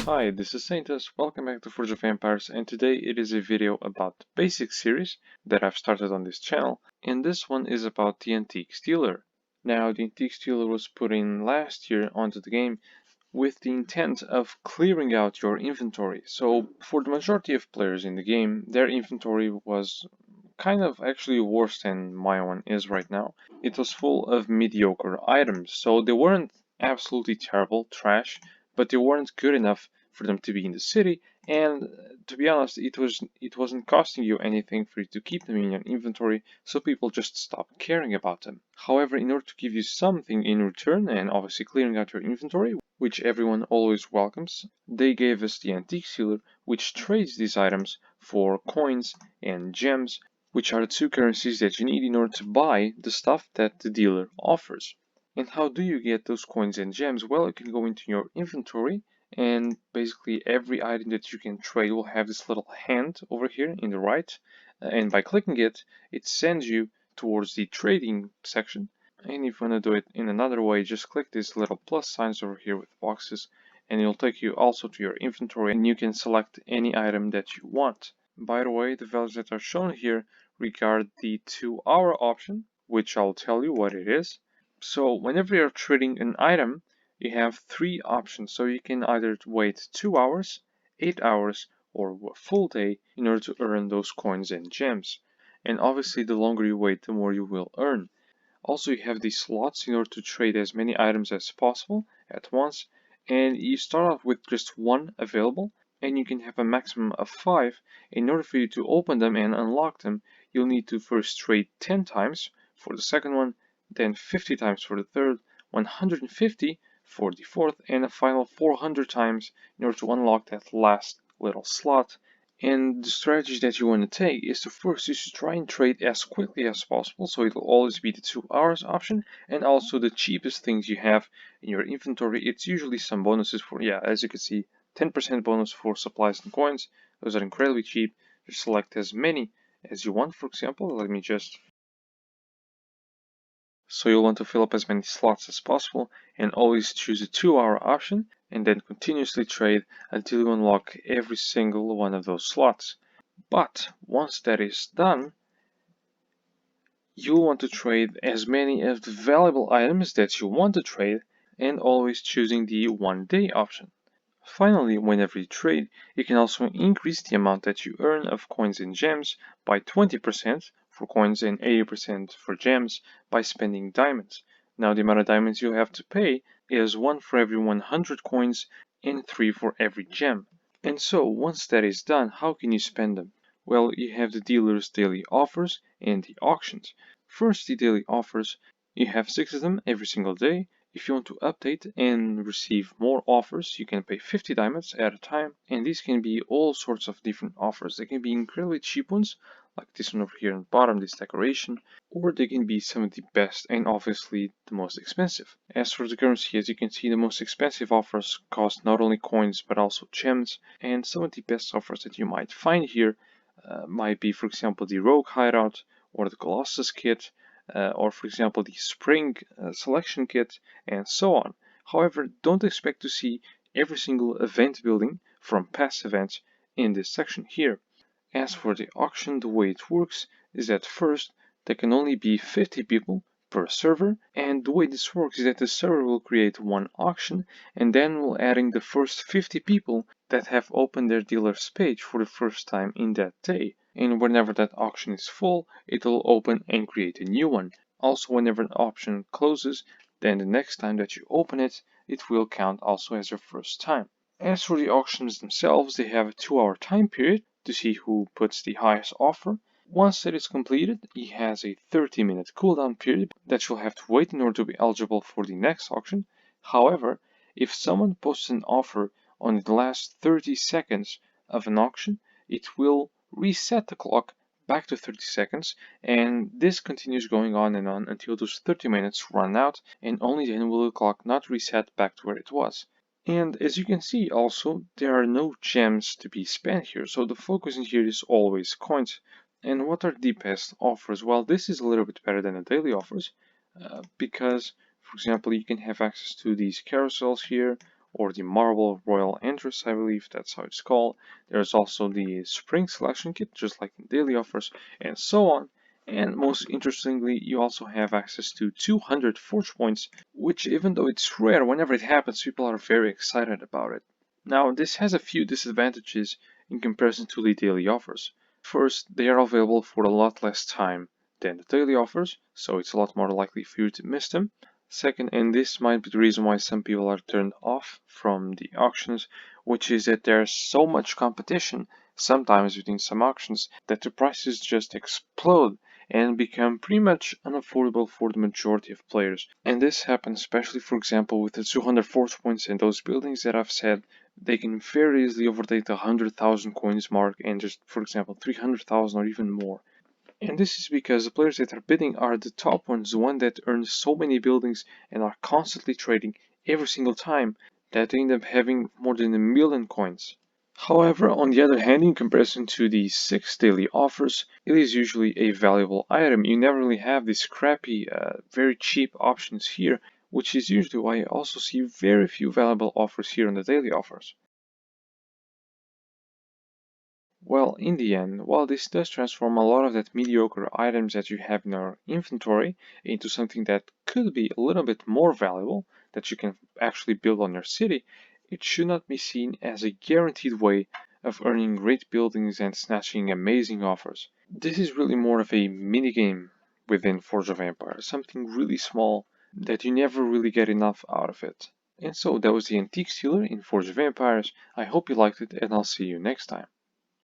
Hi, this is Saintus. Welcome back to Forge of Empires, and today it is a video about the basic series that I've started on this channel, and this one is about the Antique Stealer. Now, the Antique Stealer was put in last year onto the game with the intent of clearing out your inventory. So, for the majority of players in the game, their inventory was kind of actually worse than my one is right now. It was full of mediocre items, so they weren't absolutely terrible, trash, but they weren't good enough for them to be in the city, and to be honest, it wasn't costing you anything for you to keep them in your inventory, so people just stopped caring about them. However, in order to give you something in return, and obviously clearing out your inventory, which everyone always welcomes, they gave us the Antique Stealer, which trades these items for coins and gems, which are the two currencies that you need in order to buy the stuff that the dealer offers. And how do you get those coins and gems? Well, you can go into your inventory, and basically every item that you can trade will have this little hand over here in the right, and by clicking it, it sends you towards the trading section. And if you want to do it in another way, just click these little plus signs over here with boxes, and it'll take you also to your inventory, and you can select any item that you want. By the way, the values that are shown here regard the 2-hour option, which I'll tell you what it is. So whenever you're trading an item, you have 3 options. So you can either wait 2 hours, 8 hours, or a full day in order to earn those coins and gems. And obviously, the longer you wait, the more you will earn. Also, you have these slots in order to trade as many items as possible at once, and you start off with just 1 available, and you can have a maximum of 5. In order for you to open them and unlock them, you'll need to first trade 10 times for the second one, then 50 times for the third, 150 for the fourth, and a final 400 times in order to unlock that last little slot. And the strategy that you want to take is to first is to try and trade as quickly as possible, so it'll always be the 2 hours option, and also the cheapest things you have in your inventory. It's usually some bonuses for, yeah, as you can see, 10% bonus for supplies and coins. Those are incredibly cheap. Just select as many as you want, for example. Let me just... So you'll want to fill up as many slots as possible and always choose the 2-hour option, and then continuously trade until you unlock every single one of those slots. But once that is done, you'll want to trade as many of the valuable items that you want to trade, and always choosing the 1-day option. Finally, whenever you trade, you can also increase the amount that you earn of coins and gems by 20% for coins and 80% for gems by spending diamonds. Now, the amount of diamonds you have to pay is 1 for every 100 coins and 3 for every gem. And so, once that is done, how can you spend them? Well, you have the dealer's daily offers and the auctions. First, the daily offers, you have 6 of them every single day. If you want to update and receive more offers, you can pay 50 diamonds at a time, and these can be all sorts of different offers. They can be incredibly cheap ones, like this one over here on the bottom, this decoration, or they can be some of the best and obviously the most expensive. As for the currency, as you can see, the most expensive offers cost not only coins but also gems, and some of the best offers that you might find here might be, for example, the Rogue Hideout or the Colossus Kit, or for example the Spring Selection Kit, and so on. However, don't expect to see every single event building from past events in this section here. As for the auction, the way it works is that first there can only be 50 people per server, and the way this works is that the server will create one auction, and then will adding the first 50 people that have opened their dealer's page for the first time in that day. And whenever that auction is full, it will open and create a new one. Also, whenever an auction closes, then the next time that you open it, it will count also as your first time. As for the auctions themselves, they have a 2-hour time period to see who puts the highest offer. Once that is completed, it has a 30-minute cooldown period that you'll have to wait in order to be eligible for the next auction. However, if someone posts an offer on the last 30 seconds of an auction, it will reset the clock back to 30 seconds, and this continues going on and on until those 30 minutes run out, and only then will the clock not reset back to where it was. And as you can see also, there are no gems to be spent here, so the focus in here is always coins. And what are the best offers? Well, this is a little bit better than the daily offers, because, for example, you can have access to these carousels here, or the Marble Royal Entrance, I believe that's how it's called. There's also the Spring Selection Kit, just like in daily offers, and so on. And most interestingly, you also have access to 200 Forge Points, which even though it's rare, whenever it happens, people are very excited about it. Now, this has a few disadvantages in comparison to the daily offers. First, they are available for a lot less time than the daily offers, so it's a lot more likely for you to miss them. Second, and this might be the reason why some people are turned off from the auctions, which is that there's so much competition sometimes within some auctions that the prices just explode and become pretty much unaffordable for the majority of players. And this happens especially, for example, with the 200 force points and those buildings that I've said. They can very easily overtake the 100,000 coins mark and just, for example, 300,000 or even more. And this is because the players that are bidding are the top ones, the one that earn so many buildings and are constantly trading every single time that they end up having more than 1,000,000 coins. However, on the other hand, in comparison to the 6 daily offers, it is usually a valuable item. You never really have these crappy, very cheap options here, which is usually why you also see very few valuable offers here on the daily offers. Well, in the end, while this does transform a lot of that mediocre items that you have in your inventory into something that could be a little bit more valuable, that you can actually build on your city, it should not be seen as a guaranteed way of earning great buildings and snatching amazing offers. This is really more of a minigame within Forge of Empires, something really small that you never really get enough out of it. And so that was the Antique Stealer in Forge of Empires. I hope you liked it, and I'll see you next time.